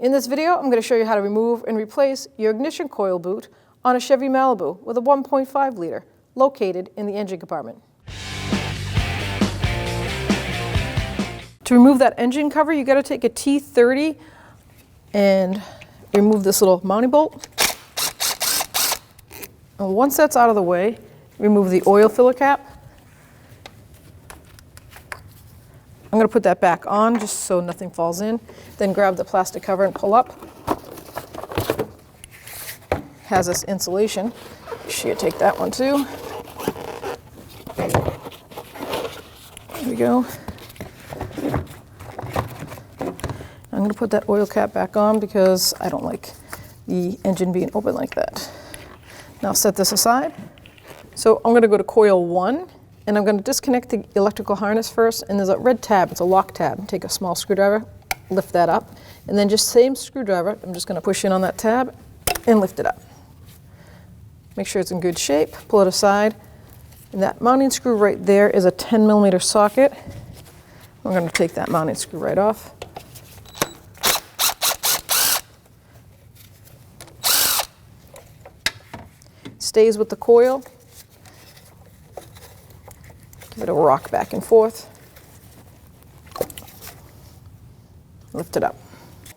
In this video, I'm going to show you how to remove and replace your ignition coil boot on a Chevy Malibu with a 1.5 liter located in the engine compartment. To remove that engine cover, you got to take a T30 and remove this little mounting bolt. And once that's out of the way, remove the oil filler cap. I'm going to put that back on just so nothing falls in. Then grab the plastic cover and pull up. Has this insulation. Make sure you take that one too. There we go. I'm going to put that oil cap back on because I don't like the engine being open like that. Now set this aside. So I'm going to go to coil 1. And I'm going to disconnect the electrical harness first, and there's a red tab, it's a lock tab. Take a small screwdriver, lift that up, and then just same screwdriver, I'm just going to push in on that tab and lift it up. Make sure it's in good shape, pull it aside, and that mounting screw right there is a 10mm socket. We're going to take that mounting screw right off. Stays with the coil. Give it a rock back and forth. Lift it up.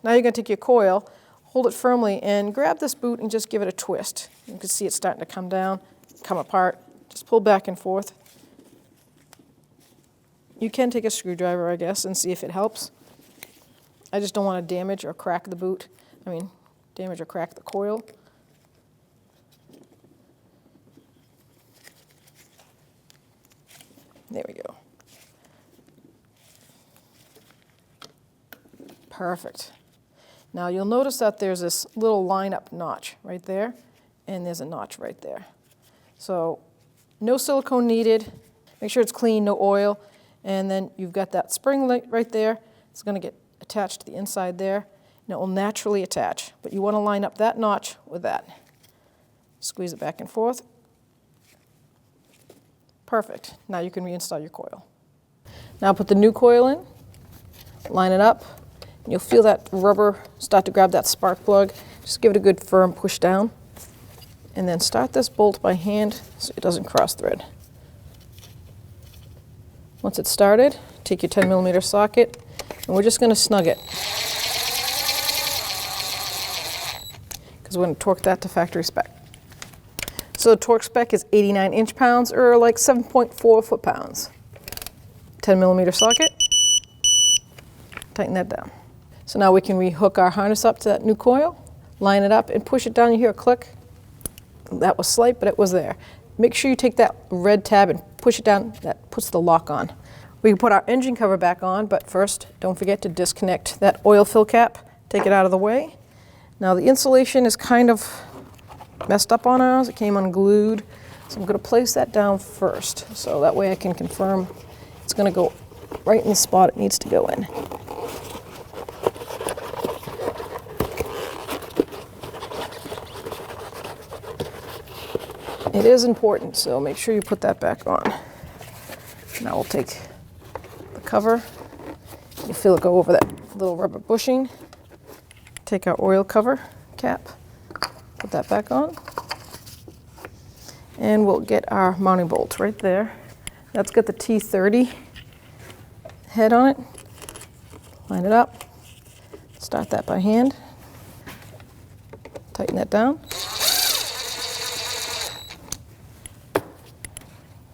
Now you're going to take your coil, hold it firmly, and grab this boot and just give it a twist. You can see it's starting to come down, come apart. Just pull back and forth. You can take a screwdriver, I guess, and see if it helps. I just don't want to damage or crack the boot. Damage or crack the coil. There we go. Perfect. Now you'll notice that there's this little line-up notch right there, and there's a notch right there. So no silicone needed. Make sure it's clean, no oil. And then you've got that spring right there. It's going to get attached to the inside there, and it will naturally attach. But you want to line up that notch with that. Squeeze it back and forth. Perfect. Now you can reinstall your coil. Now put the new coil in, line it up, and you'll feel that rubber start to grab that spark plug. Just give it a good firm push down, and then start this bolt by hand so it doesn't cross thread. Once it's started, take your 10mm socket, and we're just going to snug it, because we're going to torque that to factory spec. So the torque spec is 89 inch-pounds, or like 7.4 foot-pounds. 10mm socket, tighten that down. So now we can rehook our harness up to that new coil, line it up and push it down. You hear a click. That was slight, but it was there. Make sure you take that red tab and push it down. That puts the lock on. We can put our engine cover back on, but first, don't forget to disconnect that oil fill cap. Take it out of the way. Now the insulation is kind of messed up on ours. It came unglued. So I'm going to place that down first, so that way I can confirm it's going to go right in the spot it needs to go in. It is important, so make sure you put that back on. Now we'll take the cover. You'll feel it go over that little rubber bushing. Take our oil cover cap. Put that back on, and we'll get our mounting bolt right there. That's got the T30 head on it. Line it up, start that by hand, tighten that down.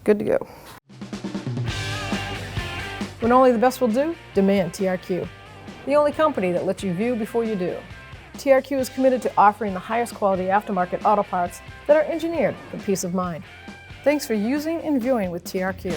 Good to go. When only the best will do, demand TRQ. The only company that lets you view before you do. TRQ is committed to offering the highest quality aftermarket auto parts that are engineered for peace of mind. Thanks for using and viewing with TRQ.